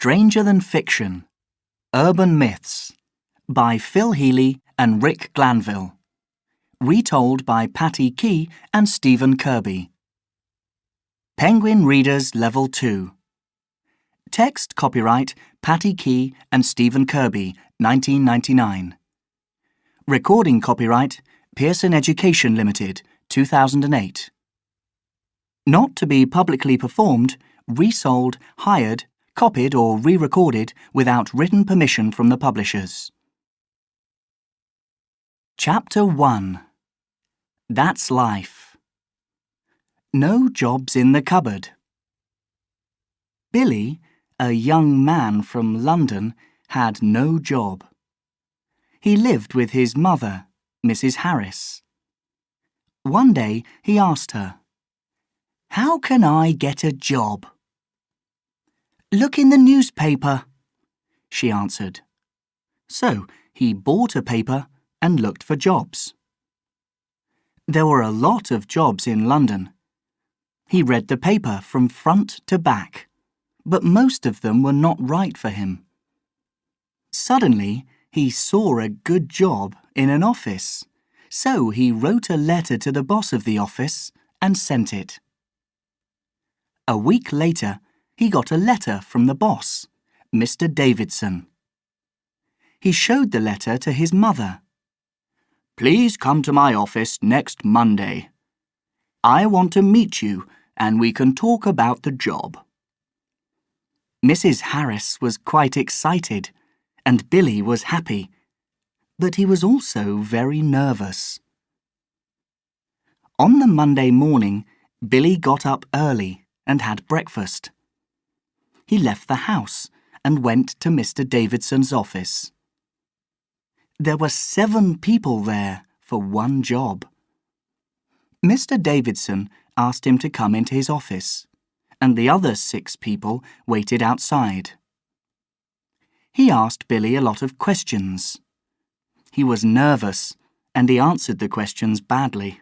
Stranger Than Fiction, Urban Myths by Phil Healy and Rick Glanville. Retold by Patty Key and Stephen Kirby. Penguin Readers Level 2. Text copyright Patty Key and Stephen Kirby, 1999. Recording copyright Pearson Education Limited, 2008. Not to be publicly performed, resold, hired, copied or re-recorded without written permission from the publishers. Chapter 1. That's Life. No jobs in the cupboard. Billy, a young man from London, had no job. He lived with his mother, Mrs. Harris. One day he asked her, "How can I get a job?" "Look in the newspaper," she answered. So he bought a paper and looked for jobs. There were a lot of jobs in London. He read the paper from front to back, but most of them were not right for him. Suddenly, he saw a good job in an office, so he wrote a letter to the boss of the office and sent it. A week later, he got a letter from the boss, Mr. Davidson. He showed the letter to his mother. "Please come to my office next Monday. I want to meet you and we can talk about the job." Mrs. Harris was quite excited and Billy was happy, but he was also very nervous. On the Monday morning, Billy got up early and had breakfast. He left the house and went to Mr. Davidson's office. There were 7 people there for one job. Mr. Davidson asked him to come into his office, and the other 6 people waited outside. He asked Billy a lot of questions. He was nervous, and he answered the questions badly.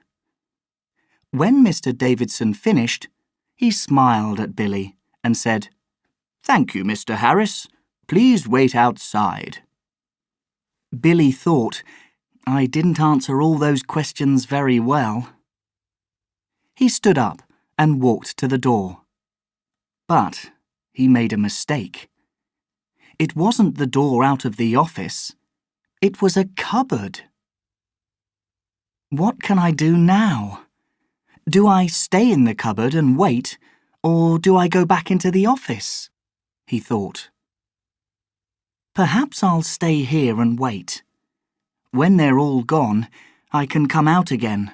When Mr. Davidson finished, he smiled at Billy and said, "Thank you, Mr. Harris. Please wait outside." Billy thought, "I didn't answer all those questions very well." He stood up and walked to the door. But he made a mistake. It wasn't the door out of the office. It was a cupboard. What can I do now? Do I stay in the cupboard and wait, or do I go back into the office? He thought. Perhaps I'll stay here and wait. When they're all gone, I can come out again.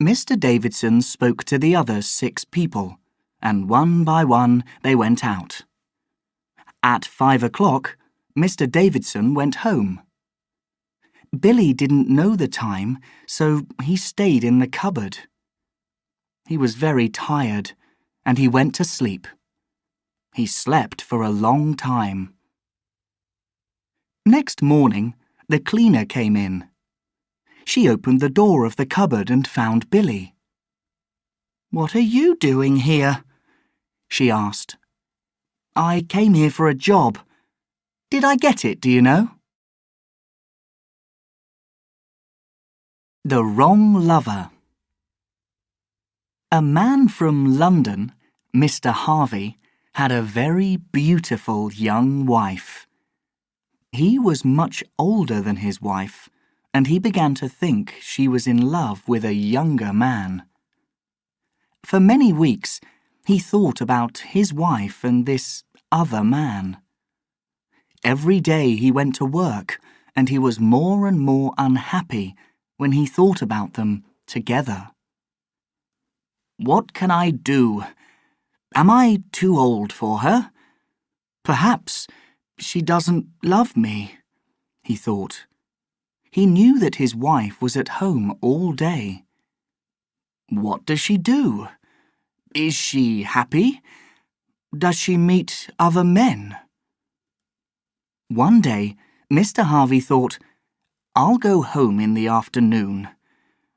Mr. Davidson spoke to the other 6 people, and one by one they went out. At 5 o'clock, Mr. Davidson went home. Billy didn't know the time, so he stayed in the cupboard. He was very tired, and he went to sleep. He slept for a long time. Next morning, the cleaner came in. She opened the door of the cupboard and found Billy. "What are you doing here?" she asked. "I came here for a job. Did I get it, do you know?" The Wrong Lover. A man from London, Mr. Harvey, had a very beautiful young wife. He was much older than his wife, and he began to think she was in love with a younger man. For many weeks, he thought about his wife and this other man. Every day he went to work, and he was more and more unhappy when he thought about them together. "What can I do? Am I too old for her? Perhaps she doesn't love me," he thought. He knew that his wife was at home all day. What does she do? Is she happy? Does she meet other men? One day, Mr. Harvey thought, "I'll go home in the afternoon.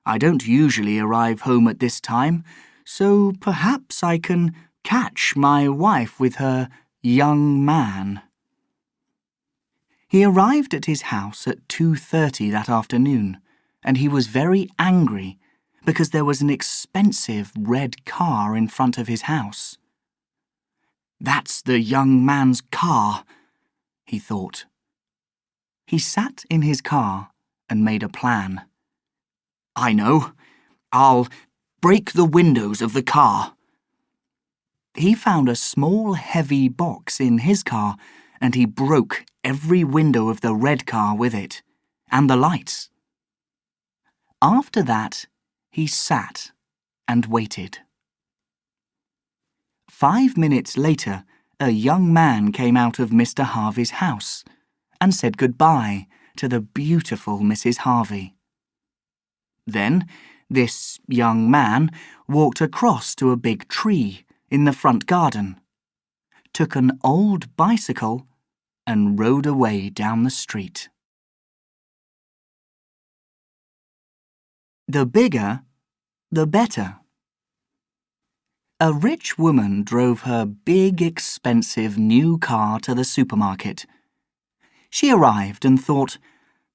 I don't usually arrive home at this time, so perhaps I can catch my wife with her young man. He arrived at his house at 2:30 that afternoon, and he was very angry because there was an expensive red car in front of his house. "That's the young man's car," he thought. He sat in his car and made a plan. "I know. I'll break the windows of the car." He found a small, heavy box in his car, and he broke every window of the red car with it, and the lights. After that, he sat and waited. 5 minutes later, a young man came out of Mr. Harvey's house and said goodbye to the beautiful Mrs. Harvey. Then, this young man walked across to a big tree in the front garden, took an old bicycle, and rode away down the street. The bigger, the better. A rich woman drove her big, expensive new car to the supermarket. She arrived and thought,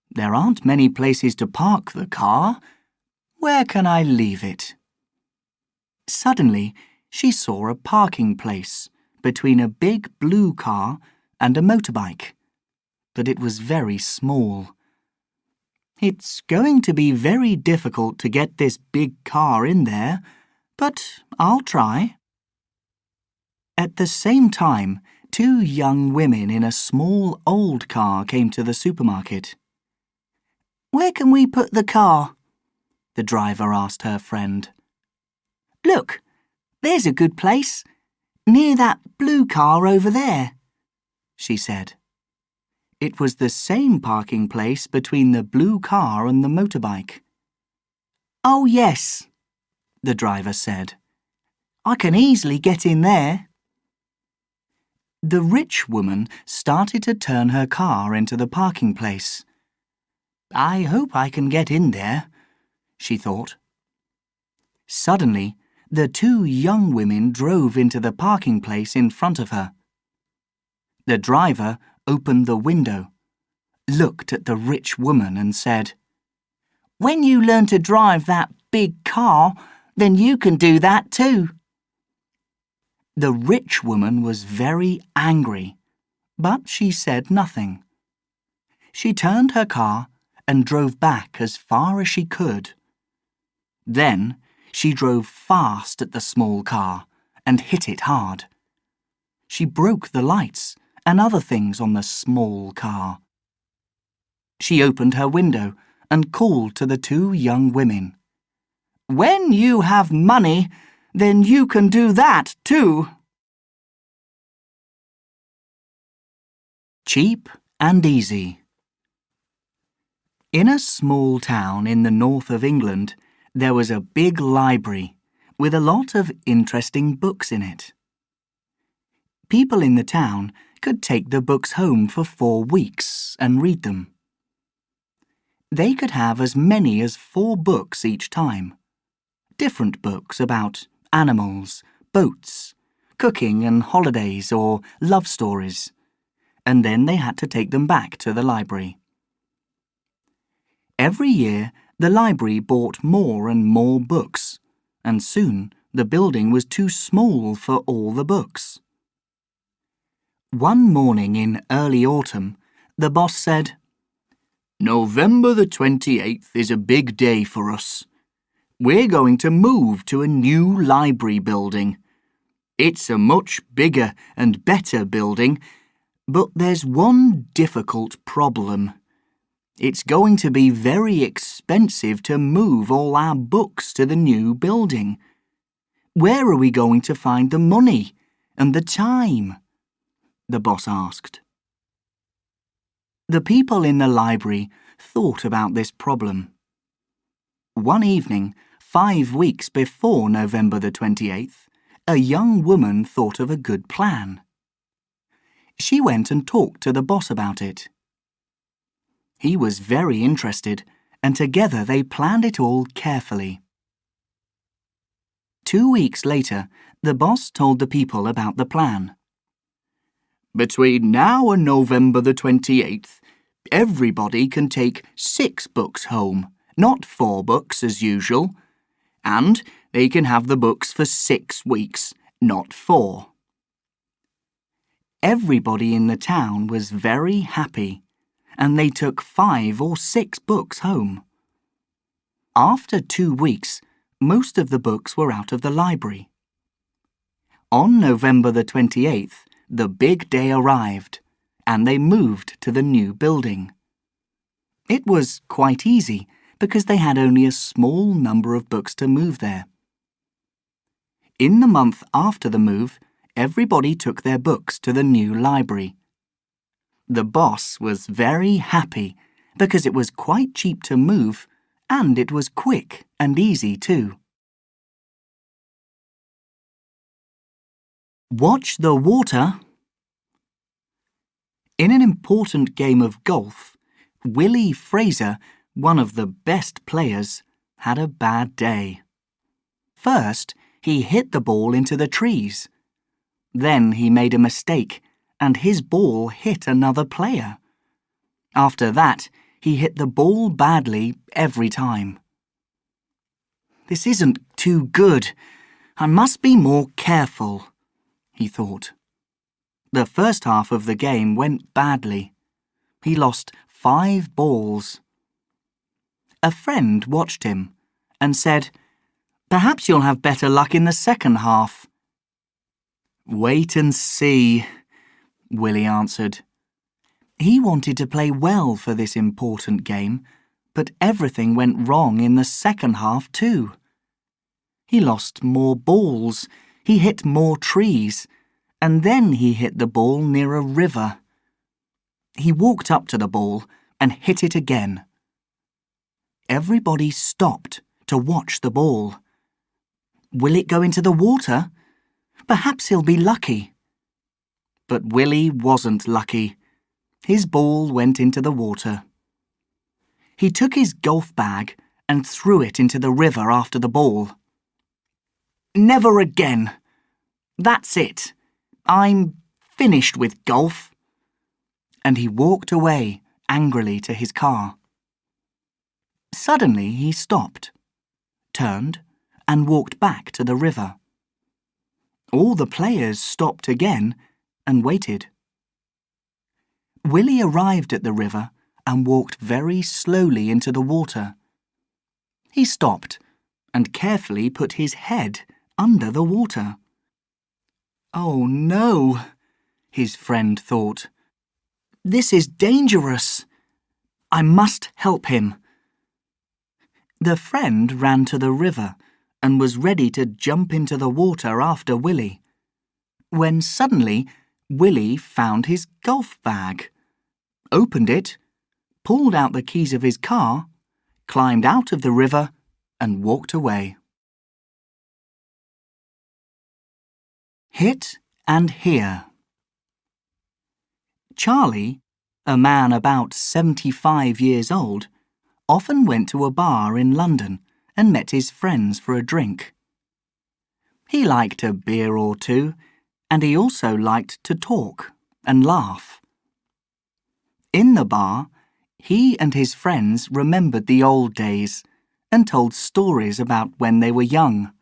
"There aren't many places to park the car. Where can I leave it?" Suddenly, she saw a parking place between a big blue car and a motorbike, but it was very small. "It's going to be very difficult to get this big car in there, but I'll try." At the same time, 2 young women in a small old car came to the supermarket. "Where can we put the car?" the driver asked her friend. "Look, there's a good place, near that blue car over there," she said. It was the same parking place between the blue car and the motorbike. "Oh, yes," the driver said. "I can easily get in there." The rich woman started to turn her car into the parking place. "I hope I can get in there," she thought. Suddenly, the 2 young women drove into the parking place in front of her. The driver opened the window, looked at the rich woman and said, "When you learn to drive that big car, then you can do that too." The rich woman was very angry, but she said nothing. She turned her car and drove back as far as she could. Then she drove fast at the small car and hit it hard. She broke the lights and other things on the small car. She opened her window and called to the 2 young women. "When you have money, then you can do that too." Cheap and easy. In a small town in the north of England, there was a big library with a lot of interesting books in it. People in the town could take the books home for 4 weeks and read them. They could have as many as 4 books each time. Different books about animals, boats, cooking and holidays or love stories. And then they had to take them back to the library. Every year, the library bought more and more books, and soon the building was too small for all the books. One morning in early autumn, the boss said, "November the 28th is a big day for us. We're going to move to a new library building. It's a much bigger and better building, but there's one difficult problem. It's going to be very expensive to move all our books to the new building. Where are we going to find the money and the time?" the boss asked. The people in the library thought about this problem. One evening, 5 weeks before November the 28th, a young woman thought of a good plan. She went and talked to the boss about it. He was very interested, and together they planned it all carefully. 2 weeks later, The boss told the people about the plan. Between now and November the 28th, everybody can take 6 books home, not 4 books as usual, and they can have the books for 6 weeks, not 4. Everybody in the town was very happy, and they took 5 or 6 books home. After 2 weeks, most of the books were out of the library. On November the 28th, the big day arrived, and they moved to the new building. It was quite easy because they had only a small number of books to move there. In the month after the move, everybody took their books to the new library. The boss was very happy because it was quite cheap to move and it was quick and easy too. Watch the water. In an important game of golf, Willie Fraser, one of the best players, had a bad day. First, he hit the ball into the trees. Then he made a mistake, and his ball hit another player. After that, he hit the ball badly every time. This isn't too good. I must be more careful, he thought. The first half of the game went badly. He lost 5 balls. A friend watched him and said, "Perhaps you'll have better luck in the second half." "Wait and see," Willie answered. He wanted to play well for this important game, but everything went wrong in the second half too. He lost more balls, he hit more trees, and then he hit the ball near a river. He walked up to the ball and hit it again. Everybody stopped to watch the ball. Will it go into the water? Perhaps he'll be lucky. But Willie wasn't lucky. His ball went into the water. He took his golf bag and threw it into the river after the ball. "Never again. That's it. I'm finished with golf." And he walked away angrily to his car. Suddenly he stopped, turned, and walked back to the river. All the players stopped again and waited. Willie arrived at the river and walked very slowly into the water. He stopped and carefully put his head under the water. "Oh no," his friend thought. "This is dangerous. I must help him." The friend ran to the river and was ready to jump into the water after Willie, when suddenly Willie found his golf bag, opened it, pulled out the keys of his car, climbed out of the river and walked away. Hit and hear. Charlie, a man about 75 years old, often went to a bar in London and met his friends for a drink. He liked a beer or two, and he also liked to talk and laugh. In the bar, he and his friends remembered the old days and told stories about when they were young.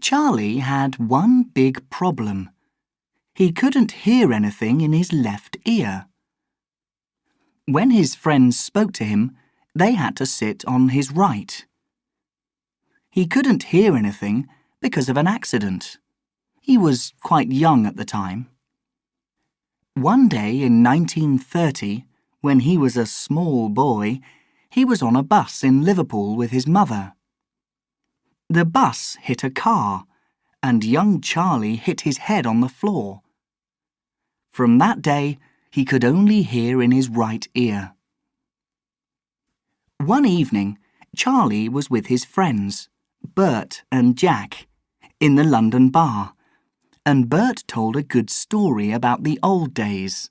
Charlie had one big problem. He couldn't hear anything in his left ear. When his friends spoke to him, they had to sit on his right. He couldn't hear anything because of an accident. He was quite young at the time. One day in 1930, when he was a small boy, he was on a bus in Liverpool with his mother. The bus hit a car, and young Charlie hit his head on the floor. From that day, he could only hear in his right ear. One evening, Charlie was with his friends, Bert and Jack, in the London bar, and Bert told a good story about the old days.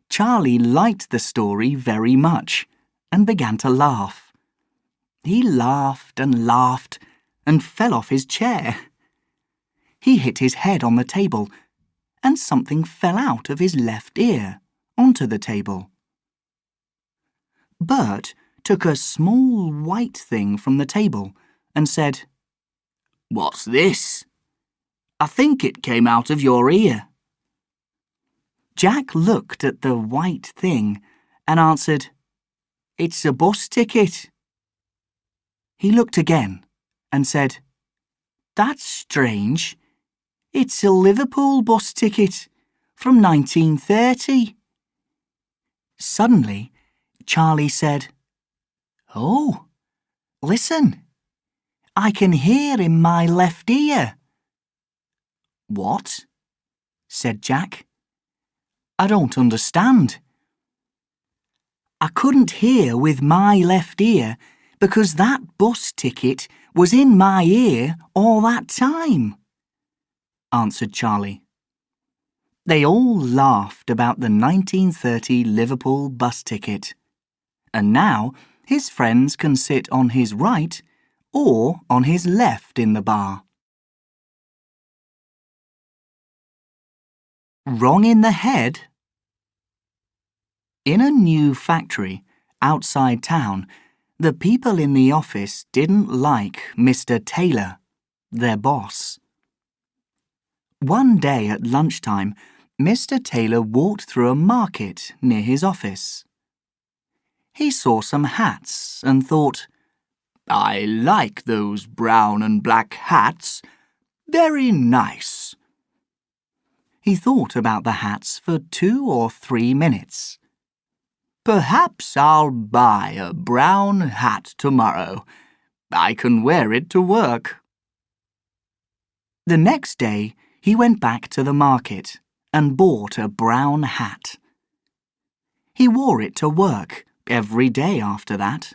Charlie liked the story very much and began to laugh. He laughed and laughed and fell off his chair. He hit his head on the table, and something fell out of his left ear onto the table. Bert took a small white thing from the table and said, "What's this? I think it came out of your ear." Jack looked at the white thing and answered, "It's a bus ticket." He looked again and said, "That's strange. It's a Liverpool bus ticket from 1930. Suddenly, Charlie said, "Oh, listen. I can hear in my left ear." "What?" said Jack. "I don't understand." "I couldn't hear with my left ear because that bus ticket was in my ear all that time," answered Charlie. They all laughed about the 1930 Liverpool bus ticket, and now his friends can sit on his right or on his left in the bar. Wrong in the head? In a new factory outside town, the people in the office didn't like Mr. Taylor, their boss. One day at lunchtime, Mr. Taylor walked through a market near his office. He saw some hats and thought, "I like those brown and black hats. Very nice." He thought about the hats for 2 or 3 minutes. "Perhaps I'll buy a brown hat tomorrow. I can wear it to work." The next day, he went back to the market and bought a brown hat. He wore it to work every day after that.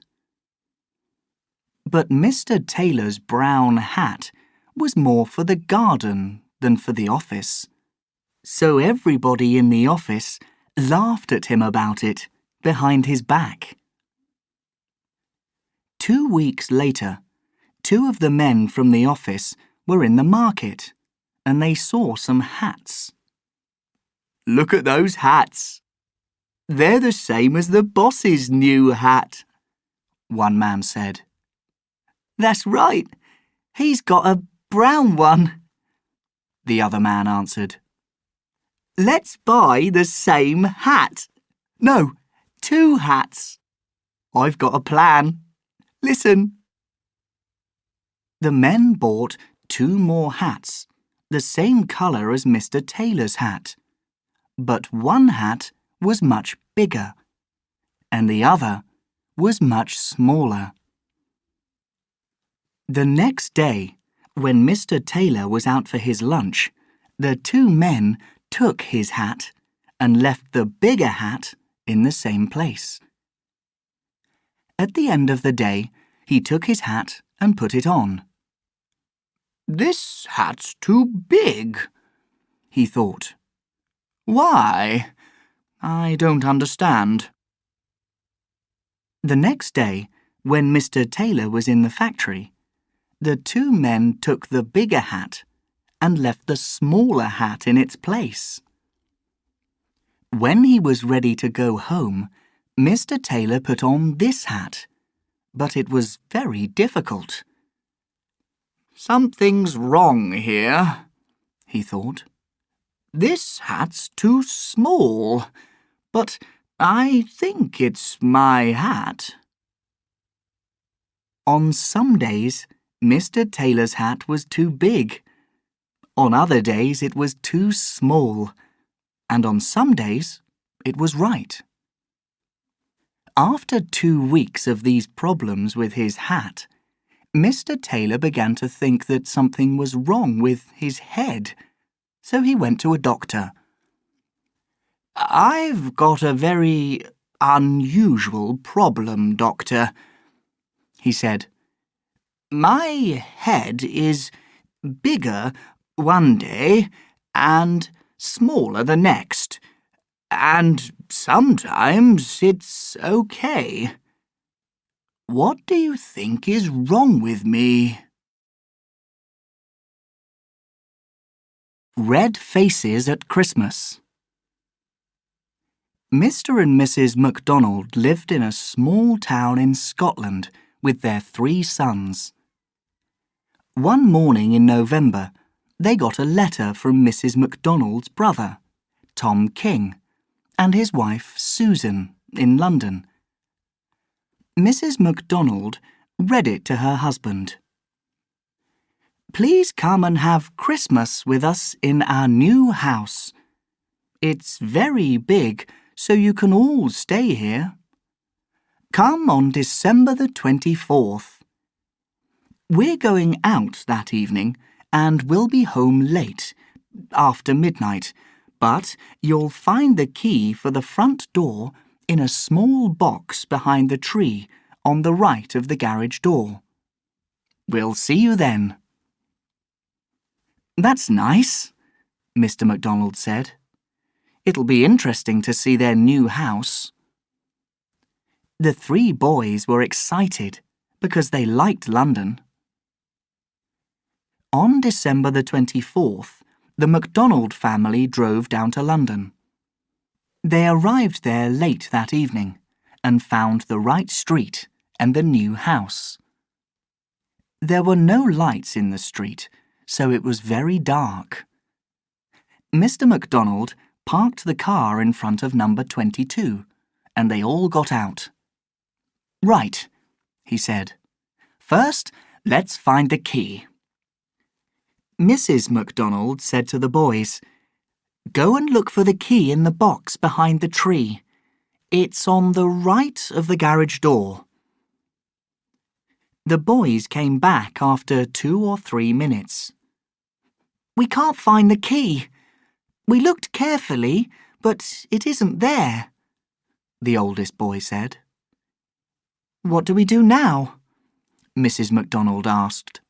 But Mr. Taylor's brown hat was more for the garden than for the office. So everybody in the office laughed at him about it behind his back. 2 weeks later, 2 of the men from the office were in the market, and they saw some hats. "Look at those hats. They're the same as the boss's new hat," one man said. "That's right. He's got a brown one," the other man answered. "Let's buy the same hat. No, 2 hats. I've got a plan. Listen." The men bought 2 more hats, the same colour as Mr. Taylor's hat, but one hat was much bigger, and the other was much smaller. The next day, when Mr. Taylor was out for his lunch, the 2 men took his hat and left the bigger hat in the same place. At the end of the day, he took his hat and put it on. "This hat's too big," he thought. "Why? I don't understand." The next day, when Mr. Taylor was in the factory, the 2 men took the bigger hat and left the smaller hat in its place. When he was ready to go home, Mr. Taylor put on this hat, but it was very difficult. "Something's wrong here," he thought. "This hat's too small, but I think it's my hat." On some days, Mr. Taylor's hat was too big. On other days, it was too small. And on some days, it was right. After 2 weeks of these problems with his hat, Mr. Taylor began to think that something was wrong with his head, so he went to a doctor. "I've got a very unusual problem, doctor," he said. "My head is bigger one day and smaller the next, and sometimes it's okay. What do you think is wrong with me?" Red Faces at Christmas. Mr. and Mrs. MacDonald lived in a small town in Scotland with their 3 sons. One morning in November, they got a letter from Mrs. MacDonald's brother, Tom King, and his wife Susan in London. Mrs. MacDonald read it to her husband. "Please come and have Christmas with us in our new house. It's very big, so you can all stay here. Come on December the 24th. We're going out that evening and we'll be home late, after midnight, but you'll find the key for the front door in a small box behind the tree on the right of the garage door. We'll see you then." "That's nice," Mr. MacDonald said. "It'll be interesting to see their new house." The 3 boys were excited because they liked London. On December the 24th, the MacDonald family drove down to London. They arrived there late that evening and found the right street and the new house. There were no lights in the street, so it was very dark. Mr. MacDonald parked the car in front of number 22, and they all got out. "Right," he said. "First, let's find the key." Mrs. MacDonald said to the boys, "Go and look for the key in the box behind the tree. It's on the right of the garage door." The boys came back after 2 or 3 minutes. "We can't find the key. We looked carefully, but it isn't there," the oldest boy said. "What do we do now?" Mrs. MacDonald asked.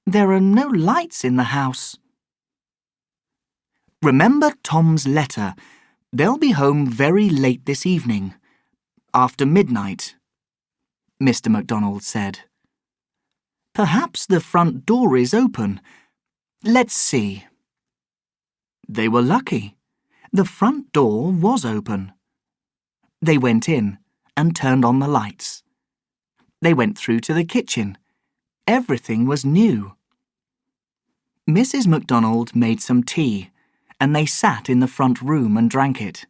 "There are no lights in the house." "Remember Tom's letter. They'll be home very late this evening, after midnight," Mr. MacDonald said. "Perhaps the front door is open. Let's see." They were lucky. The front door was open. They went in and turned on the lights. They went through to the kitchen. Everything was new. Mrs. MacDonald made some tea, and they sat in the front room and drank it.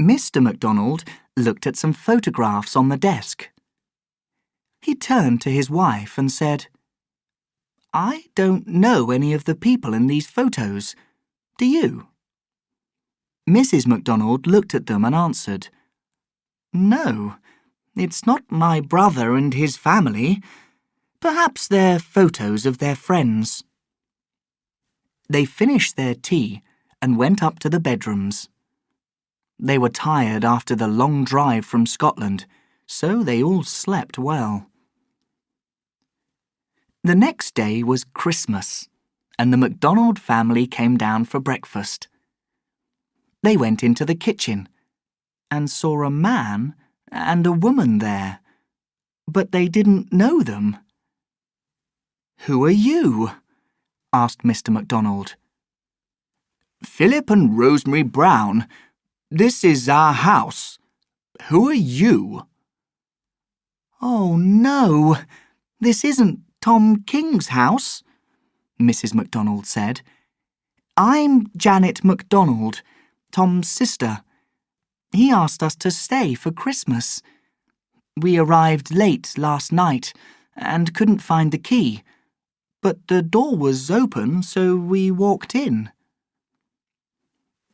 Mr. MacDonald looked at some photographs on the desk. He turned to his wife and said, "I don't know any of the people in these photos. Do you?" Mrs. MacDonald looked at them and answered, "No, it's not my brother and his family. Perhaps they're photos of their friends." They finished their tea and went up to the bedrooms. They were tired after the long drive from Scotland, so they all slept well. The next day was Christmas, and the MacDonald family came down for breakfast. They went into the kitchen and saw a man and a woman there, but they didn't know them. "Who are you?" asked Mr. MacDonald. "Philip and Rosemary Brown. This is our house. Who are you?" "Oh, no, this isn't Tom King's house," Mrs. MacDonald said. "I'm Janet MacDonald, Tom's sister. He asked us to stay for Christmas. We arrived late last night and couldn't find the key, but the door was open, so we walked in."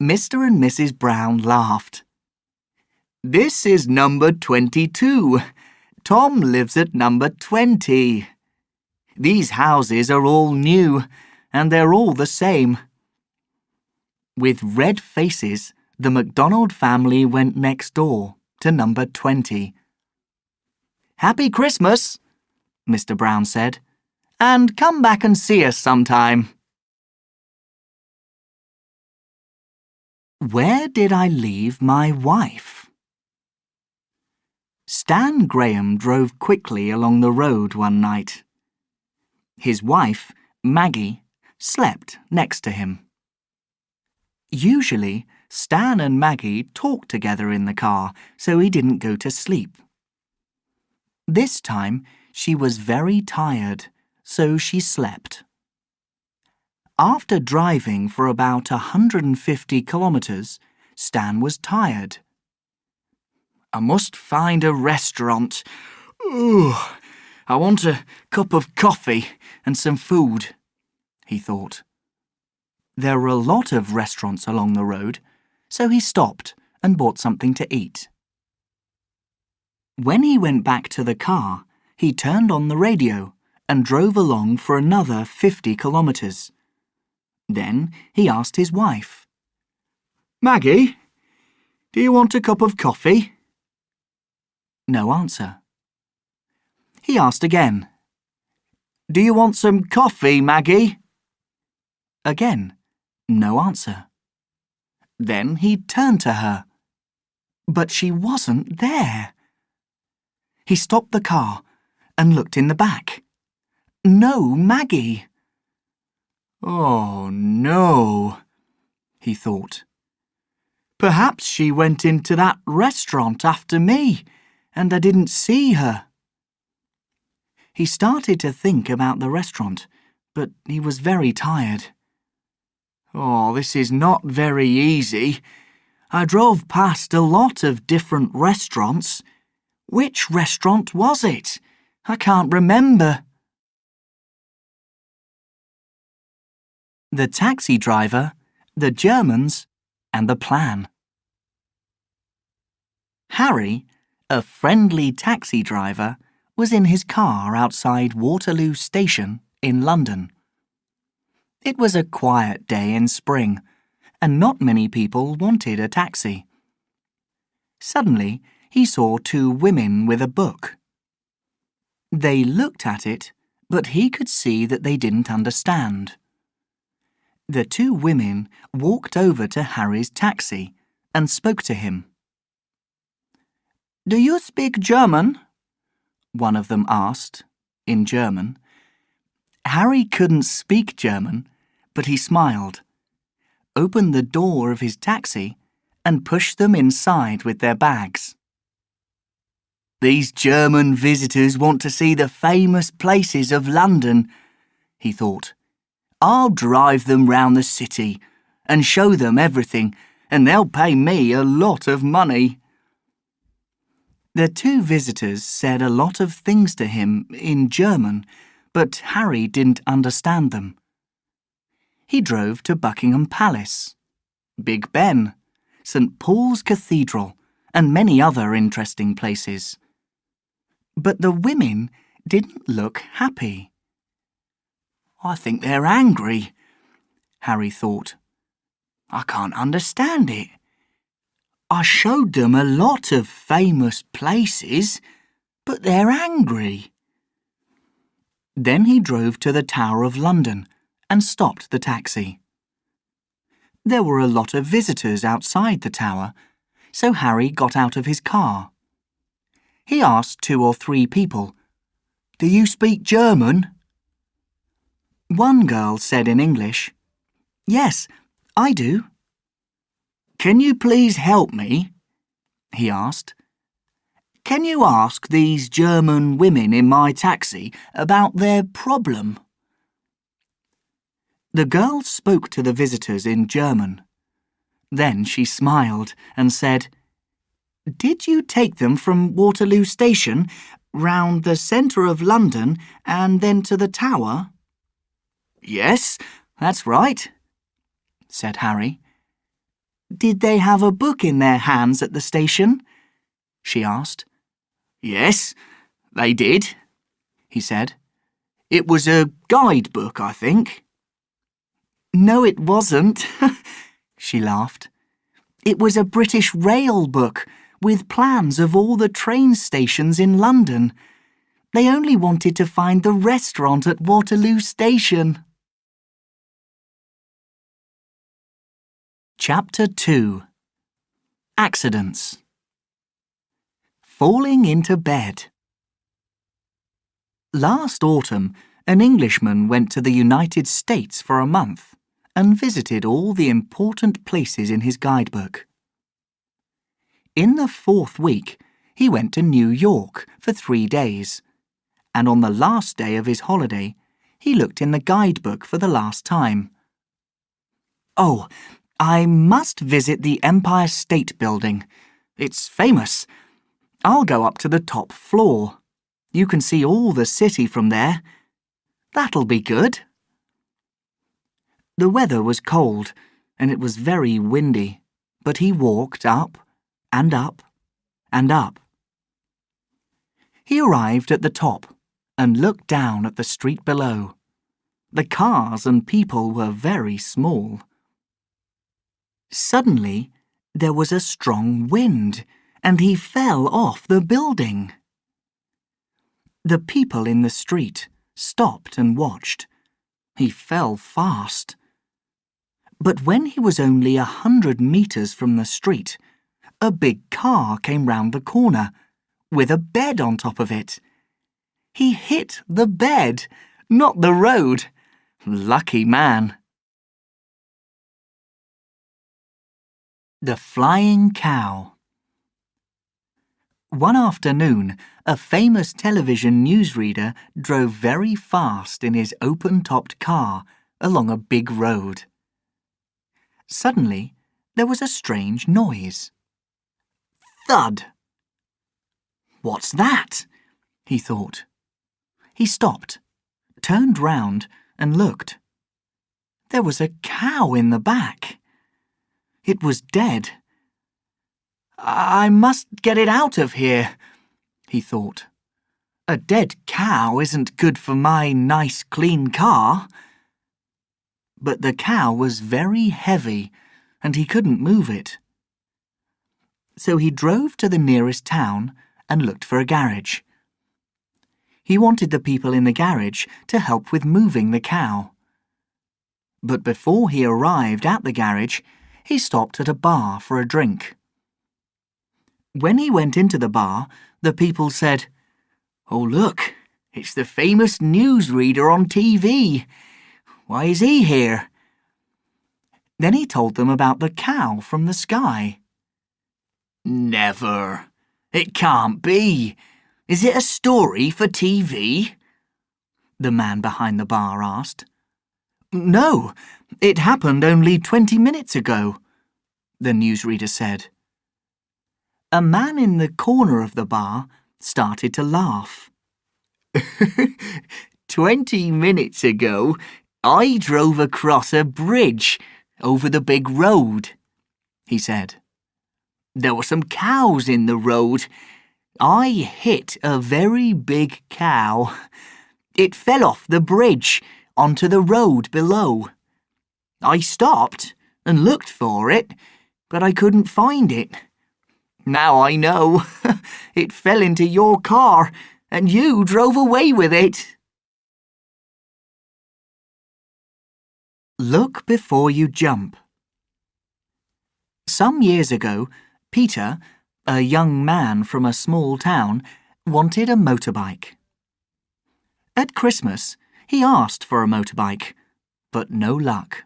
Mr. and Mrs. Brown laughed. "This is number 22. Tom lives at number 20. These houses are all new, and they're all the same." With red faces, the MacDonald family went next door to number 20. "Happy Christmas," Mr. Brown said, "and come back and see us sometime." Where did I leave my wife? Stan Graham drove quickly along the road one night. His wife, Maggie, slept next to him. Usually, Stan and Maggie talked together in the car, so he didn't go to sleep. This time, she was very tired, so she slept. After driving for about 150 kilometers, Stan was tired. I must find a restaurant. Ooh, I want a cup of coffee and some food, he thought. There were a lot of restaurants along the road, so he stopped and bought something to eat. When he went back to the car, he turned on the radio and drove along for another 50 kilometers. Then he asked his wife, "Maggie, do you want a cup of coffee?" No answer. He asked again, "Do you want some coffee, Maggie?" Again, no answer. Then he turned to her, but she wasn't there. He stopped the car and looked in the back. No Maggie. Oh, no, he thought. Perhaps she went into that restaurant after me, and I didn't see her. He started to think about the restaurant, but he was very tired. Oh, this is not very easy. I drove past a lot of different restaurants. Which restaurant was it? I can't remember. The taxi driver, the Germans, and the plan. Harry, a friendly taxi driver, was in his car outside Waterloo Station in London. It was a quiet day in spring, and not many people wanted a taxi. Suddenly, he saw two women with a book. They looked at it, but he could see that they didn't understand. The two women walked over to Harry's taxi and spoke to him. "Do you speak German?" one of them asked, in German. Harry couldn't speak German, but he smiled, opened the door of his taxi, and pushed them inside with their bags. "These German visitors want to see the famous places of London," he thought. "I'll drive them round the city and show them everything, and they'll pay me a lot of money." The two visitors said a lot of things to him in German, but Harry didn't understand them. He drove to Buckingham Palace, Big Ben, St. Paul's Cathedral, and many other interesting places. But the women didn't look happy. "I think they're angry," Harry thought. "I can't understand it. I showed them a lot of famous places, but they're angry." Then he drove to the Tower of London and stopped the taxi. There were a lot of visitors outside the tower, so Harry got out of his car. He asked 2 or 3 people, "Do you speak German?" One girl said in English, "Yes, I do." "Can you please help me?" he asked. "Can you ask these German women in my taxi about their problem?" The girl spoke to the visitors in German. Then she smiled and said, "Did you take them from Waterloo Station, round the centre of London, and then to the tower?" "Yes, that's right," said Harry. "Did they have a book in their hands at the station?" she asked. "Yes, they did," he said. "It was a guidebook, I think." "No, it wasn't," she laughed. "It was a British Rail book with plans of all the train stations in London. They only wanted to find the restaurant at Waterloo Station." Chapter 2. Accidents. Falling into bed. Last autumn, An Englishman went to the United States for a month and visited all the important places in his guidebook. In the 4th week, he went to New York for 3 days, and on the last day of his holiday, he looked in the guidebook for the last time. "Oh, I must visit the Empire State Building. It's famous. I'll go up to the top floor. You can see all the city from there. That'll be good." The weather was cold, and it was very windy, but he walked up and up and up. He arrived at the top and looked down at the street below. The cars and people were very small. Suddenly, there was a strong wind, and he fell off the building. The people in the street stopped and watched. He fell fast. But when he was only 100 meters from the street, a big car came round the corner, with a bed on top of it. He hit the bed, not the road. Lucky man. The Flying Cow. One afternoon, a famous television newsreader drove very fast in his open-topped car along a big road. Suddenly, there was a strange noise. Thud! "What's that?" he thought. He stopped, turned round and looked. There was a cow in the back. It was dead. "I must get it out of here," he thought. "A dead cow isn't good for my nice clean car." But the cow was very heavy and he couldn't move it. So he drove to the nearest town and looked for a garage. He wanted the people in the garage to help with moving the cow. But before he arrived at the garage, he stopped at a bar for a drink. When he went into the bar, the people said, "Oh, look, it's the famous newsreader on TV. Why is he here?" Then he told them about the cow from the sky. "Never. It can't be. Is it a story for TV?" the man behind the bar asked. "No, it happened only 20 minutes ago," the newsreader said. A man in the corner of the bar started to laugh. 20 minutes ago, I drove across a bridge over the big road," he said. "There were some cows in the road. I hit a very big cow. It fell off the bridge onto the road below. I stopped and looked for it, but I couldn't find it. Now I know. It fell into your car, and you drove away with it." Look before you jump. Some years ago, Peter, a young man from a small town, wanted a motorbike. At Christmas, he asked for a motorbike, but no luck.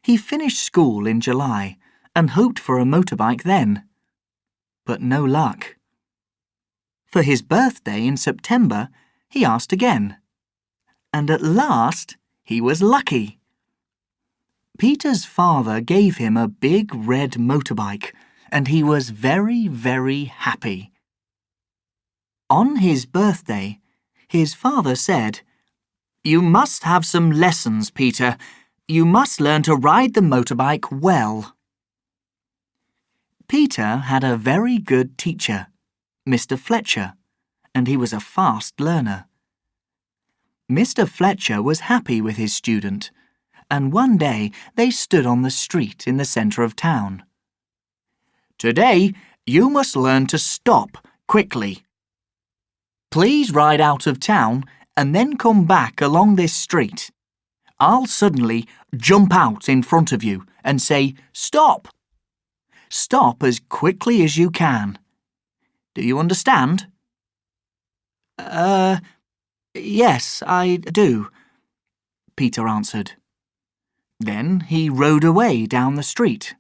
He finished school in July and hoped for a motorbike then, but no luck. For his birthday in September, he asked again, and at last he was lucky. Peter's father gave him a big red motorbike, and he was very, very happy. On his birthday, his father said, "You must have some lessons, Peter. You must learn to ride the motorbike well." Peter had a very good teacher, Mr. Fletcher, and he was a fast learner. Mr. Fletcher was happy with his student, and one day they stood on the street in the centre of town. "Today, you must learn to stop quickly. Please ride out of town and then come back along this street. I'll suddenly jump out in front of you and say, 'Stop!' Stop as quickly as you can. Do you understand?" Yes, I do, Peter answered. Then he rode away down the street.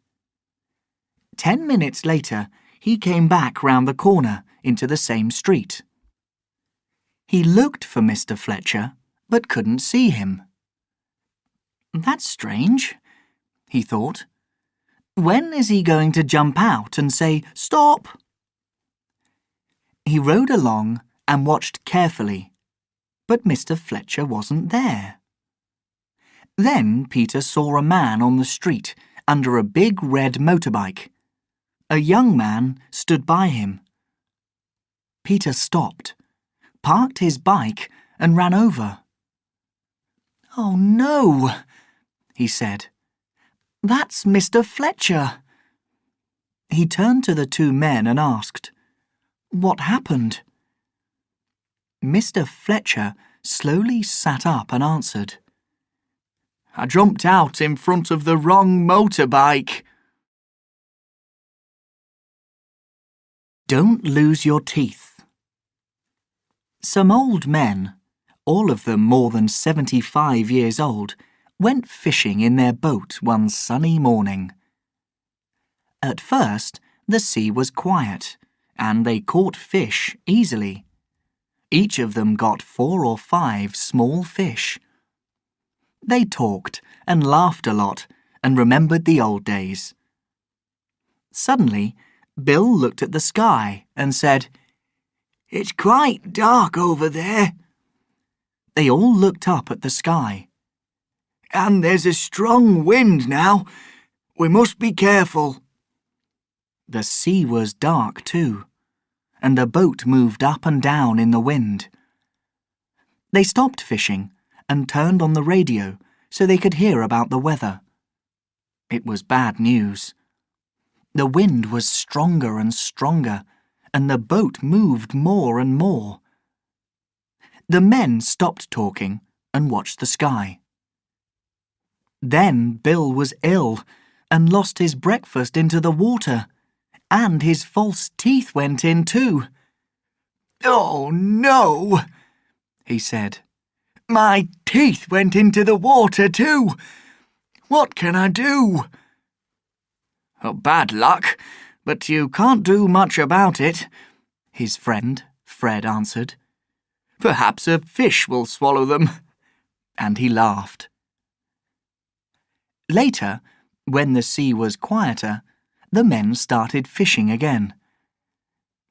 10 minutes later, he came back round the corner into the same street. He looked for Mr. Fletcher, but couldn't see him. That's strange, he thought. When is he going to jump out and say, "Stop"? He rode along and watched carefully, but Mr. Fletcher wasn't there. Then Peter saw a man on the street under a big red motorbike. A young man stood by him. Peter stopped, parked his bike and ran over. "Oh no," he said. "That's Mr. Fletcher." He turned to the two men and asked, "What happened?" Mr. Fletcher slowly sat up and answered, "I jumped out in front of the wrong motorbike." Don't lose your teeth. Some old men, all of them more than 75 years old, went fishing in their boat one sunny morning. At first, the sea was quiet, and they caught fish easily. Each of them got 4 or 5 small fish. They talked and laughed a lot and remembered the old days. Suddenly, Bill looked at the sky and said, "It's quite dark over there." They all looked up at the sky. "And there's a strong wind now. We must be careful." The sea was dark too, and the boat moved up and down in the wind. They stopped fishing and turned on the radio so they could hear about the weather. It was bad news. The wind was stronger and stronger, and the boat moved more and more. The men stopped talking and watched the sky. Then Bill was ill and lost his breakfast into the water, and his false teeth went in too. "Oh no," he said. "My teeth went into the water too. What can I do?" "Oh, bad luck, but you can't do much about it," his friend Fred answered. "Perhaps a fish will swallow them." And he laughed. Later, when the sea was quieter, the men started fishing again.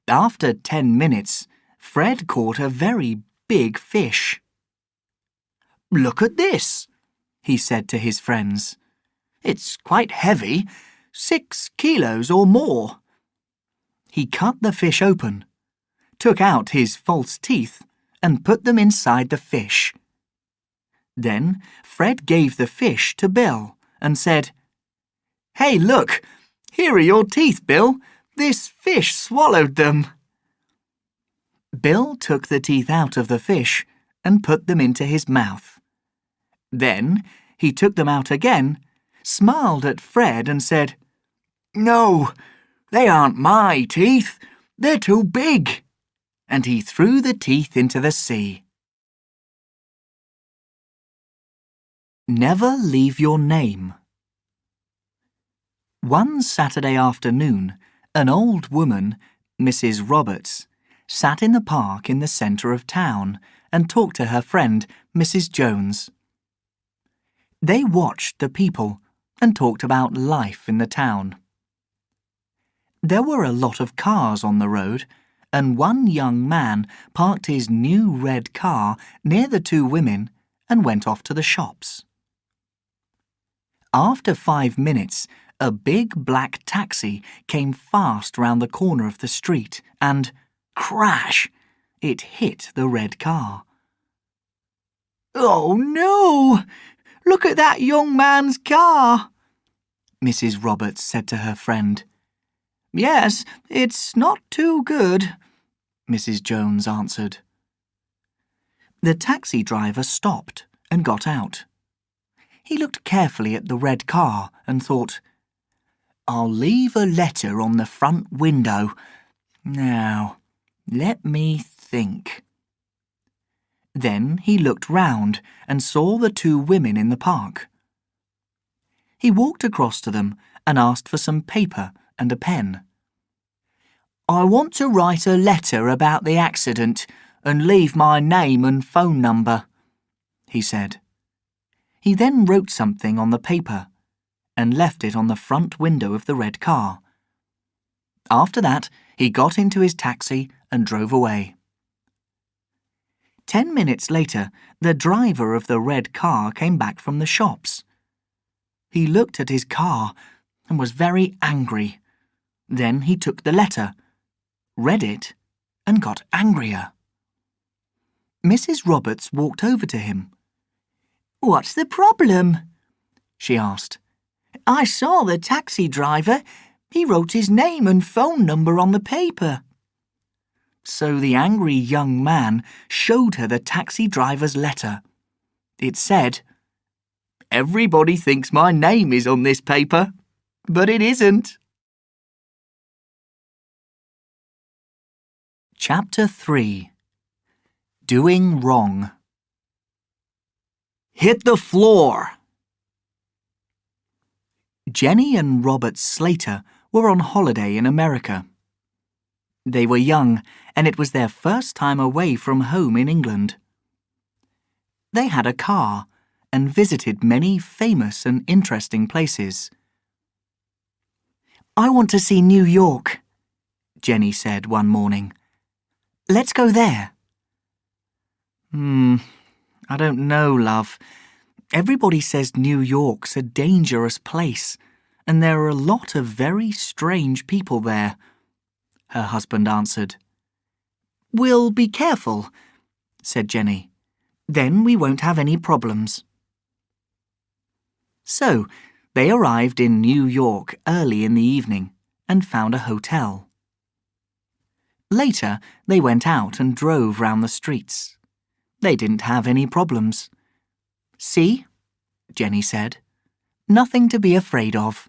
After 10 minutes, Fred caught a very big fish. "Look at this," he said to his friends. "It's quite heavy, 6 kilos or more." He cut the fish open, took out his false teeth and put them inside the fish. Then Fred gave the fish to Bill and said, "Hey, look, here are your teeth, Bill. This fish swallowed them." Bill took the teeth out of the fish and put them into his mouth. Then he took them out again, smiled at Fred and said, "No, they aren't my teeth. They're too big." And he threw the teeth into the sea. Never leave your name. One Saturday afternoon, an old woman, Mrs. Roberts, sat in the park in the centre of town and talked to her friend, Mrs. Jones. They watched the people and talked about life in the town. There were a lot of cars on the road, and one young man parked his new red car near the two women and went off to the shops. After 5 minutes, a big black taxi came fast round the corner of the street and, crash, it hit the red car. "Oh no! Look at that young man's car," Mrs. Roberts said to her friend. "Yes, it's not too good," Mrs. Jones answered. The taxi driver stopped and got out. He looked carefully at the red car and thought, "I'll leave a letter on the front window. Now, let me think." Then he looked round and saw the two women in the park. He walked across to them and asked for some paper and a pen. "I want to write a letter about the accident and leave my name and phone number," he said. He then wrote something on the paper and left it on the front window of the red car. After that, he got into his taxi and drove away. 10 minutes later, the driver of the red car came back from the shops. He looked at his car and was very angry. Then he took the letter, read it, and got angrier. Mrs. Roberts walked over to him. "What's the problem?" she asked. "I saw the taxi driver. He wrote his name and phone number on the paper." So the angry young man showed her the taxi driver's letter. It said, "Everybody thinks my name is on this paper, but it isn't." Chapter 3. Doing Wrong. Hit the floor! Jenny and Robert Slater were on holiday in America. They were young, and it was their first time away from home in England. They had a car and visited many famous and interesting places. "I want to see New York," Jenny said one morning. "Let's go there." I don't know, love. Everybody says New York's a dangerous place, and there are a lot of very strange people there," her husband answered. "We'll be careful," said Jenny. "Then we won't have any problems." So, they arrived in New York early in the evening and found a hotel. Later, they went out and drove round the streets. They didn't have any problems. "See?" Jenny said. "Nothing to be afraid of."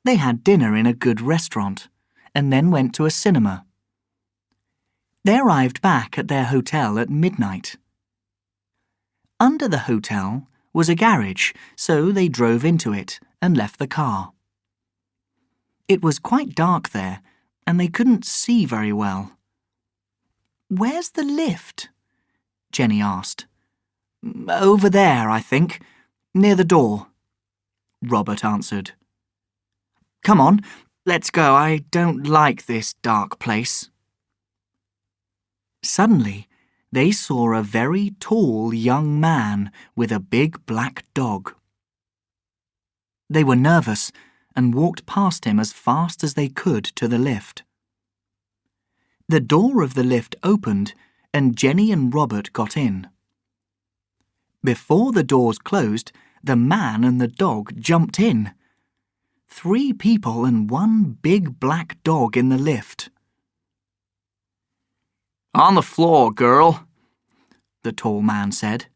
They had dinner in a good restaurant and then went to a cinema. They arrived back at their hotel at midnight. Under the hotel was a garage, so they drove into it and left the car. It was quite dark there, and they couldn't see very well. "Where's the lift?" Jenny asked. "Over there, I think, near the door," Robert answered. "Come on, let's go. I don't like this dark place." Suddenly, they saw a very tall young man with a big black dog. They were nervous and walked past him as fast as they could to the lift. The door of the lift opened and Jenny and Robert got in. Before the doors closed, the man and the dog jumped in. 3 people and 1 big black dog in the lift. "On the floor, girl," the tall man said.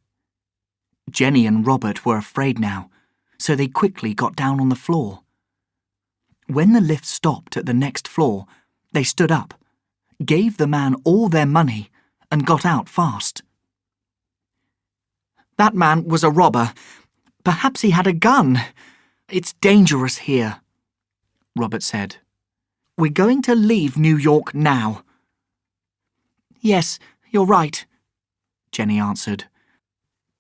Jenny and Robert were afraid now, so they quickly got down on the floor. When the lift stopped at the next floor, they stood up, gave the man all their money, and got out fast. "That man was a robber. Perhaps he had a gun. It's dangerous here," Robert said. "We're going to leave New York now." "Yes, you're right," Jenny answered.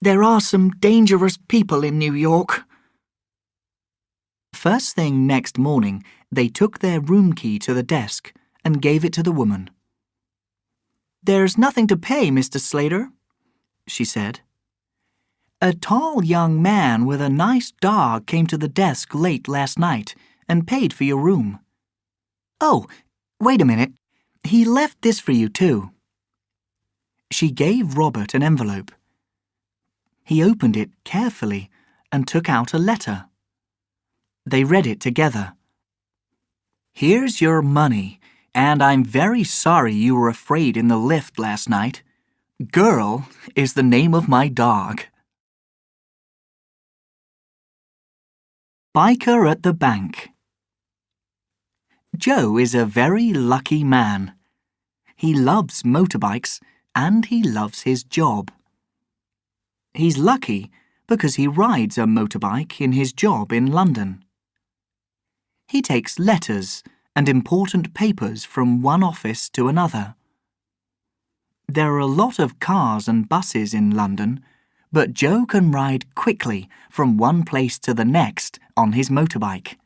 "There are some dangerous people in New York." First thing next morning, they took their room key to the desk and gave it to the woman. "There's nothing to pay, Mr. Slater," she said. "A tall young man with a nice dog came to the desk late last night and paid for your room. Oh, wait a minute. He left this for you too." She gave Robert an envelope. He opened it carefully and took out a letter. They read it together. "Here's your money, and I'm very sorry you were afraid in the lift last night. Girl is the name of my dog." Biker at the bank. Joe is a very lucky man. He loves motorbikes and he loves his job. He's lucky because he rides a motorbike in his job in London. He takes letters and important papers from one office to another. There are a lot of cars and buses in London, but Joe can ride quickly from one place to the next on his motorbike.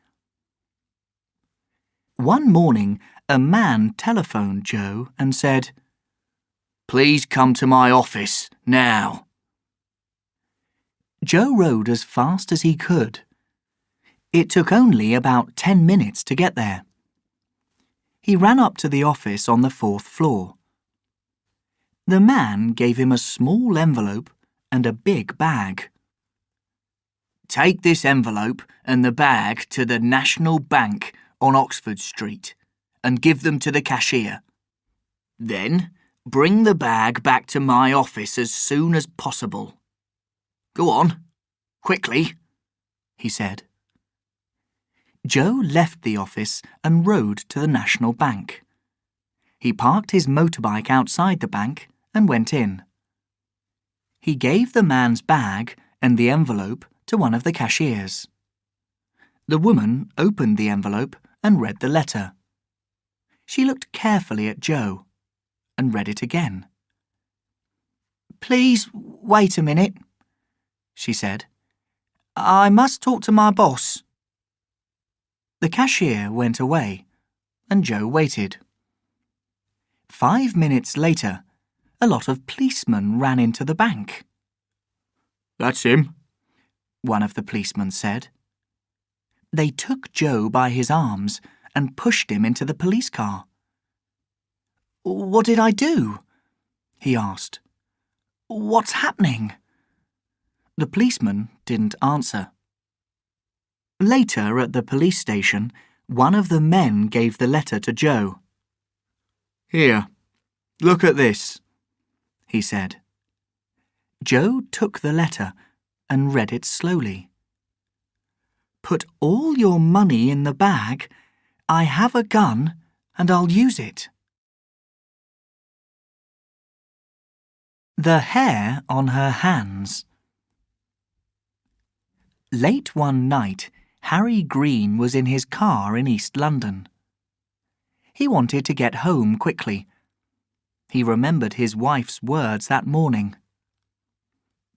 One morning, a man telephoned Joe and said, "Please come to my office now." Joe rode as fast as he could. It took only about 10 minutes to get there. He ran up to the office on the 4th floor. The man gave him a small envelope and a big bag. "Take this envelope and the bag to the National Bank on Oxford Street and give them to the cashier. Then bring the bag back to my office as soon as possible. Go on, quickly," he said. Joe left the office and rode to the National Bank. He parked his motorbike outside the bank and went in. He gave the man's bag and the envelope to one of the cashiers. The woman opened the envelope and read the letter. She looked carefully at Joe and read it again. "Please wait a minute," she said. "I must talk to my boss." The cashier went away, and Joe waited. 5 minutes later, a lot of policemen ran into the bank. "That's him," one of the policemen said. They took Joe by his arms and pushed him into the police car. "What did I do?" he asked. "What's happening?" The policeman didn't answer. Later at the police station, one of the men gave the letter to Joe. "Here, look at this," he said. Joe took the letter and read it slowly. "Put all your money in the bag. I have a gun and I'll use it." The hair on her hands. Late one night, Harry Green was in his car in East London. He wanted to get home quickly. He remembered his wife's words that morning.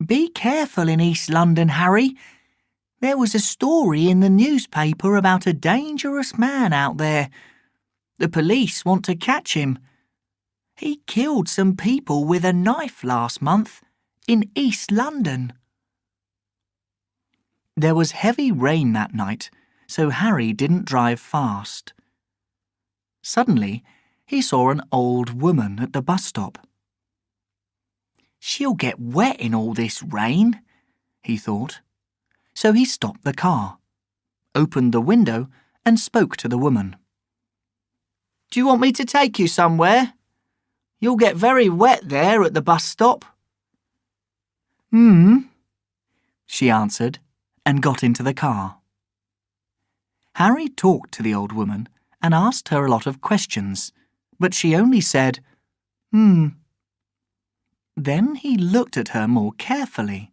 "Be careful in East London, Harry. There was a story in the newspaper about a dangerous man out there. The police want to catch him. He killed some people with a knife last month in East London." There was heavy rain that night, so Harry didn't drive fast. Suddenly, he saw an old woman at the bus stop. "She'll get wet in all this rain," he thought. So he stopped the car, opened the window and spoke to the woman. "Do you want me to take you somewhere? You'll get very wet there at the bus stop." She answered and got into the car. Harry talked to the old woman and asked her a lot of questions, but she only said, Then he looked at her more carefully.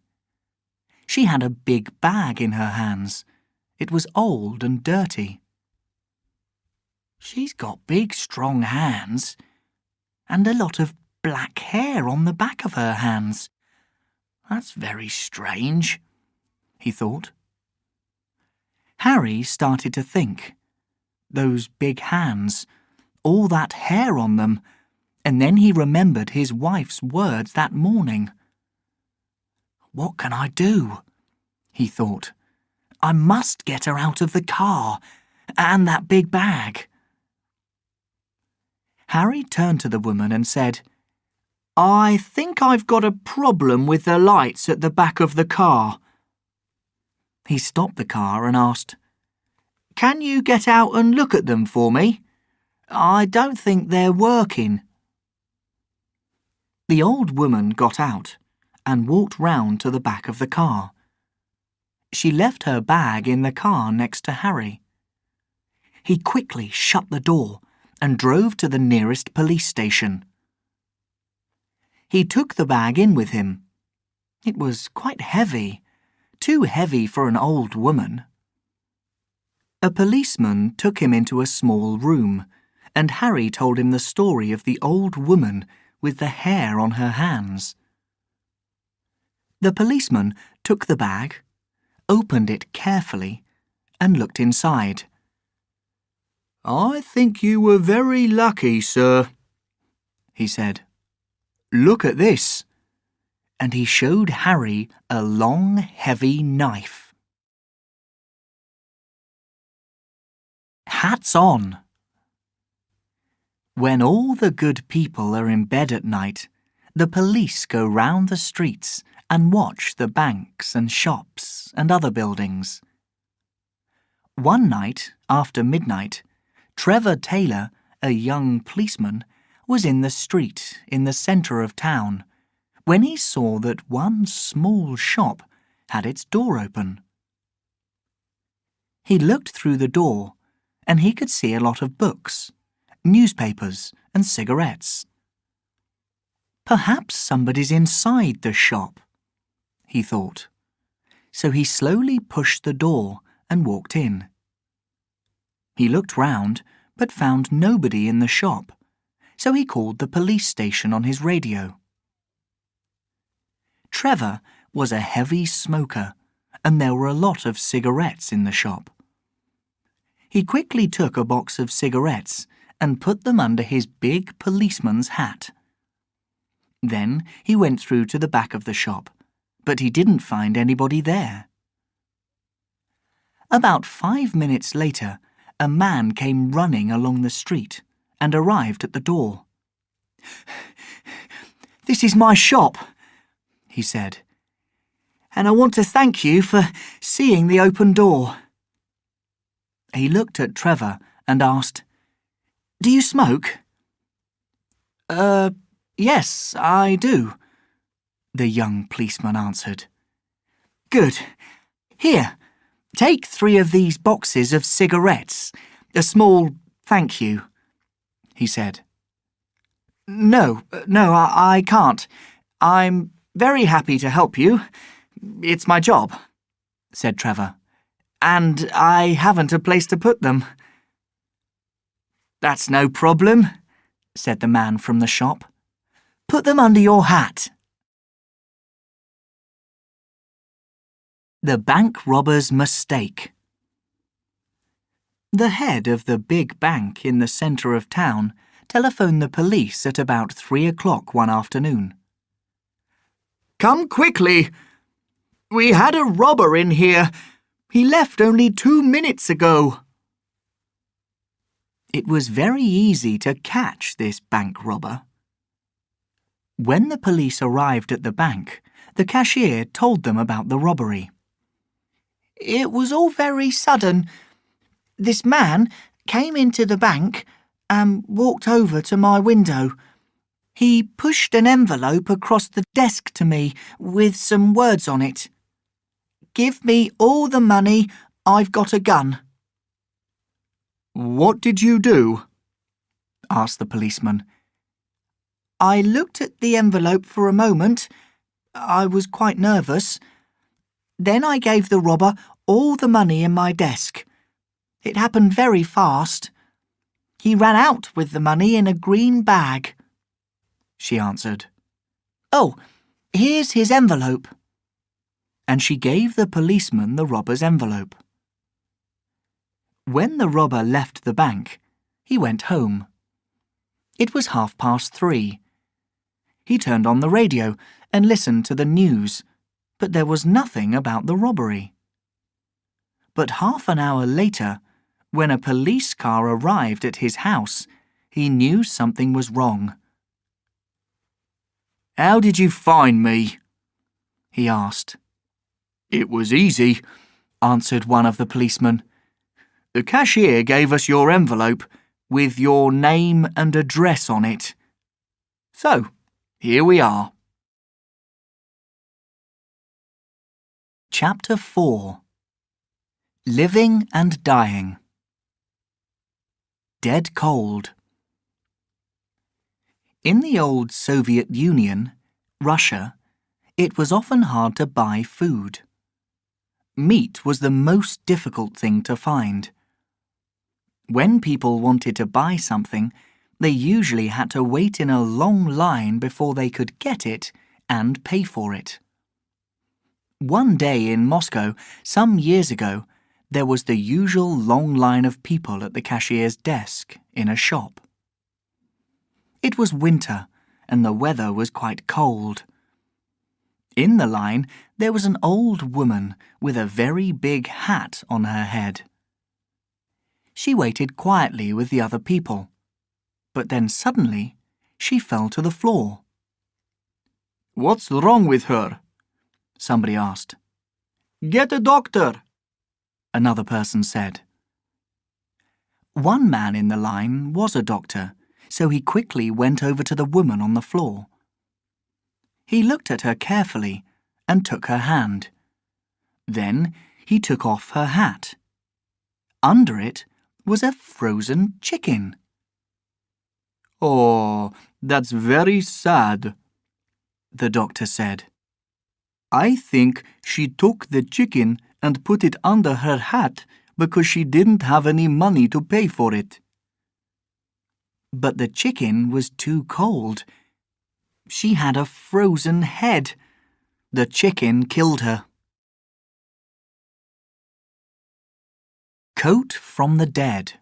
She had a big bag in her hands. It was old and dirty. "She's got big, strong hands, and a lot of black hair on the back of her hands. That's very strange," he thought. Harry started to think. Those big hands, all that hair on them, and then he remembered his wife's words that morning. "What can I do?" he thought. "I must get her out of the car, and that big bag." Harry turned to the woman and said, "I think I've got a problem with the lights at the back of the car." He stopped the car and asked, "Can you get out and look at them for me? I don't think they're working." The old woman got out and walked round to the back of the car. She left her bag in the car next to Harry. He quickly shut the door and drove to the nearest police station. He took the bag in with him. It was quite heavy, too heavy for an old woman. A policeman took him into a small room, and Harry told him the story of the old woman with the hair on her hands. The policeman took the bag, opened it carefully, and looked inside. "I think you were very lucky, sir," he said. "Look at this." And he showed Harry a long, heavy knife. Hats on! When all the good people are in bed at night, the police go round the streets and watch the banks and shops and other buildings. One night, after midnight, Trevor Taylor, a young policeman, was in the street in the centre of town when he saw that one small shop had its door open. He looked through the door and he could see a lot of books, newspapers and cigarettes. Perhaps somebody's inside the shop, he thought. So he slowly pushed the door and walked in. He looked round but found nobody in the shop, so he called the police station on his radio. Trevor was a heavy smoker, and there were a lot of cigarettes in the shop. He quickly took a box of cigarettes and put them under his big policeman's hat. Then he went through to the back of the shop, but he didn't find anybody there. About 5 minutes later, a man came running along the street and arrived at the door. "This is my shop," he said, "and I want to thank you for seeing the open door." He looked at Trevor and asked, "Do you smoke?" Yes, I do," the young policeman answered. "Good. Here, take 3 of these boxes of cigarettes, a small thank you," he said. No, I can't. I'm very happy to help you. It's my job," said Trevor, "and I haven't a place to put them." "That's no problem," said the man from the shop. "Put them under your hat." The bank robber's mistake. The head of the big bank in the centre of town telephoned the police at about 3 o'clock one afternoon. "Come quickly! We had a robber in here. He left only 2 minutes ago." It was very easy to catch this bank robber. When the police arrived at the bank, the cashier told them about the robbery. "It was all very sudden. This man came into the bank and walked over to my window. He pushed an envelope across the desk to me with some words on it. 'Give me all the money, I've got a gun.'" "What did you do?" asked the policeman. "I looked at the envelope for a moment. I was quite nervous. Then I gave the robber all the money in my desk. It happened very fast. He ran out with the money in a green bag," she answered. "Oh, here's his envelope." And she gave the policeman the robber's envelope. When the robber left the bank, he went home. It was 3:30. He turned on the radio and listened to the news, but there was nothing about the robbery. But half an hour later, when a police car arrived at his house, he knew something was wrong. "How did you find me?" he asked. "It was easy," answered one of the policemen. "The cashier gave us your envelope with your name and address on it. So, here we are." Chapter 4. Living and Dying. Dead cold. In the old Soviet Union, Russia, it was often hard to buy food. Meat was the most difficult thing to find. When people wanted to buy something, they usually had to wait in a long line before they could get it and pay for it. One day in Moscow, some years ago, there was the usual long line of people at the cashier's desk in a shop. It was winter, and the weather was quite cold. In the line, there was an old woman with a very big hat on her head. She waited quietly with the other people, but then suddenly she fell to the floor. "What's wrong with her?" somebody asked. "Get a doctor," another person said. One man in the line was a doctor, so he quickly went over to the woman on the floor. He looked at her carefully and took her hand. Then he took off her hat. Under it was a frozen chicken. "Oh, that's very sad," the doctor said. "I think she took the chicken and put it under her hat because she didn't have any money to pay for it." But the chicken was too cold. She had a frozen head. The chicken killed her. Coat from the Dead.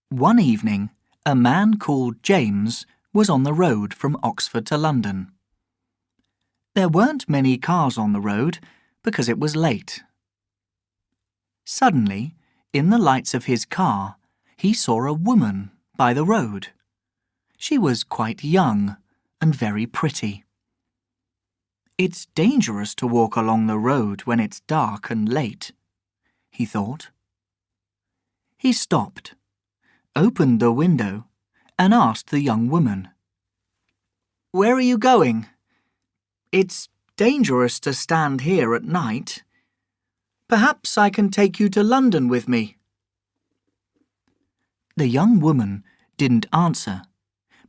One evening, a man called James was on the road from Oxford to London. There weren't many cars on the road because it was late. Suddenly, in the lights of his car, he saw a woman by the road. She was quite young and very pretty. "It's dangerous to walk along the road when it's dark and late," he thought. He stopped, opened the window, and asked the young woman, "Where are you going? It's dangerous to stand here at night. Perhaps I can take you to London with me." The young woman didn't answer,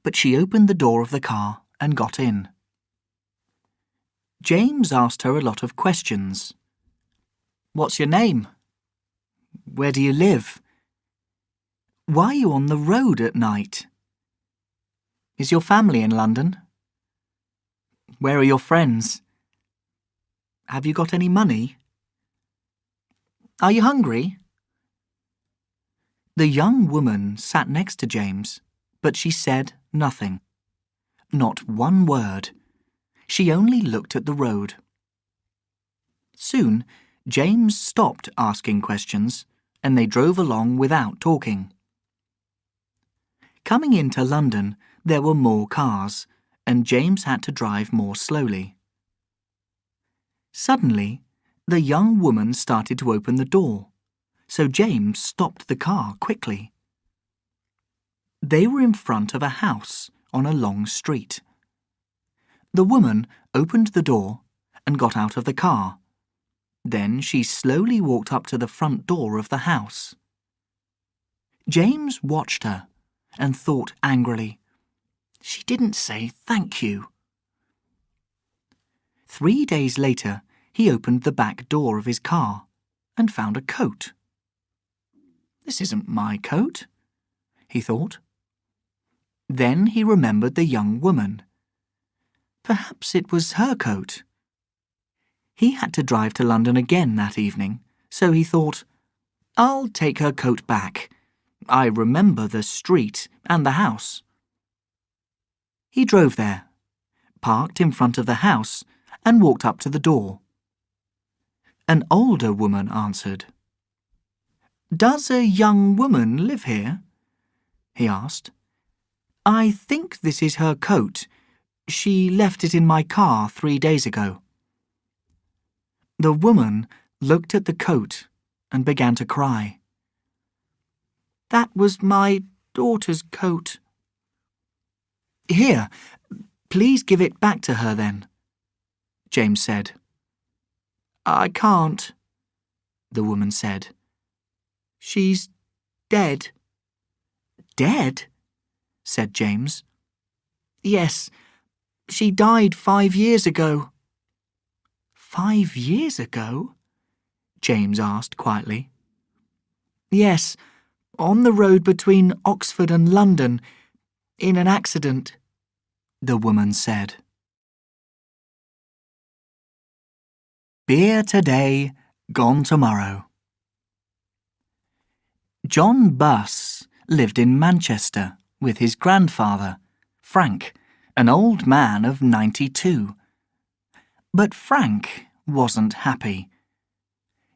but she opened the door of the car and got in. James asked her a lot of questions. "What's your name? Where do you live? Why are you on the road at night? Is your family in London? Where are your friends? Have you got any money? Are you hungry?" The young woman sat next to James, but she said nothing. Not one word. She only looked at the road. Soon, James stopped asking questions, and they drove along without talking. Coming into London, there were more cars, and James had to drive more slowly. Suddenly, the young woman started to open the door, so James stopped the car quickly. They were in front of a house on a long street. The woman opened the door and got out of the car. Then she slowly walked up to the front door of the house. James watched her and thought angrily, "She didn't say thank you." 3 days later, he opened the back door of his car and found a coat. "This isn't my coat," he thought. Then he remembered the young woman. Perhaps it was her coat. He had to drive to London again that evening, so he thought, "I'll take her coat back. I remember the street and the house." He drove there, parked in front of the house, and walked up to the door. An older woman answered. "Does a young woman live here?" he asked. "I think this is her coat. She left it in my car 3 days ago." The woman looked at the coat and began to cry. "That was my daughter's coat." "Here, please give it back to her then," James said. "I can't," the woman said. "She's dead." "Dead?" said James. "Yes, She died 5 years ago." 5 years ago? James asked quietly. "Yes, on the road between Oxford and London, in an accident," the woman said. Beer today, gone tomorrow. John Buss lived in Manchester with his grandfather, Frank, an old man of 92. But Frank wasn't happy.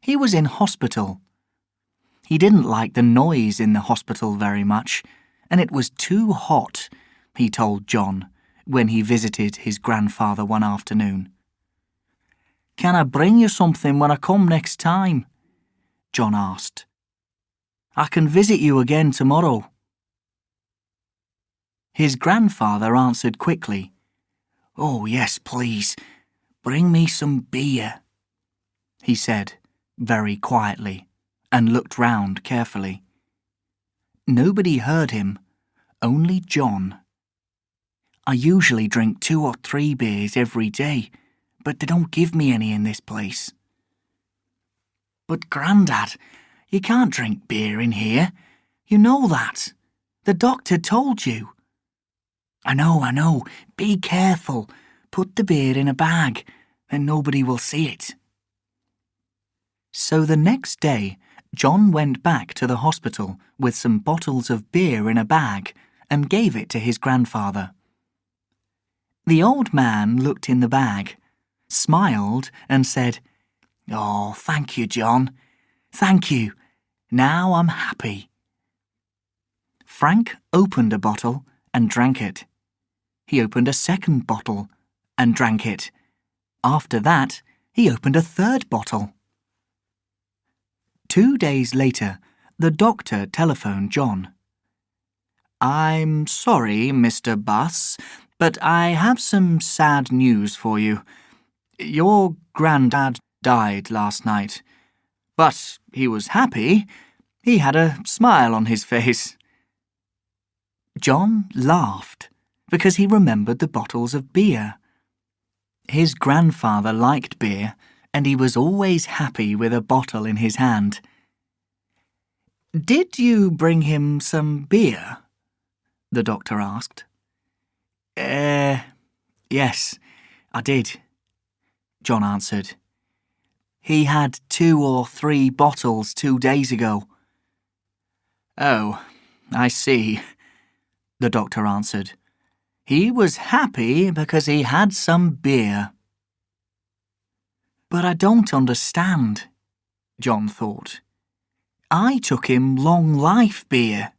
He was in hospital. He didn't like the noise in the hospital very much, and it was too hot, he told John when he visited his grandfather one afternoon. "Can I bring you something when I come next time?" John asked. "I can visit you again tomorrow." His grandfather answered quickly, "Oh, yes, please. Bring me some beer," he said very quietly and looked round carefully. Nobody heard him, only John. "I usually drink 2 or 3 beers every day, but they don't give me any in this place." "But, Grandad, you can't drink beer in here. You know that. The doctor told you." I know. Be careful. Put the beer in a bag, then nobody will see it." So the next day, John went back to the hospital with some bottles of beer in a bag and gave it to his grandfather. The old man looked in the bag, smiled and said, "Oh, thank you, John. Thank you. Now I'm happy." Frank opened a bottle and drank it. He opened a second bottle and drank it. After that, he opened a third bottle. 2 days later, the doctor telephoned John. "I'm sorry, Mr. Buss, but I have some sad news for you. Your granddad died last night. But he was happy. He had a smile on his face." John laughed because he remembered the bottles of beer. His grandfather liked beer, and he was always happy with a bottle in his hand. "Did you bring him some beer?" the doctor asked. Yes, I did," John answered. "He had 2 or 3 bottles 2 days ago." "Oh, I see," the doctor answered. "He was happy because he had some beer." "But I don't understand," John thought. "I took him long life beer."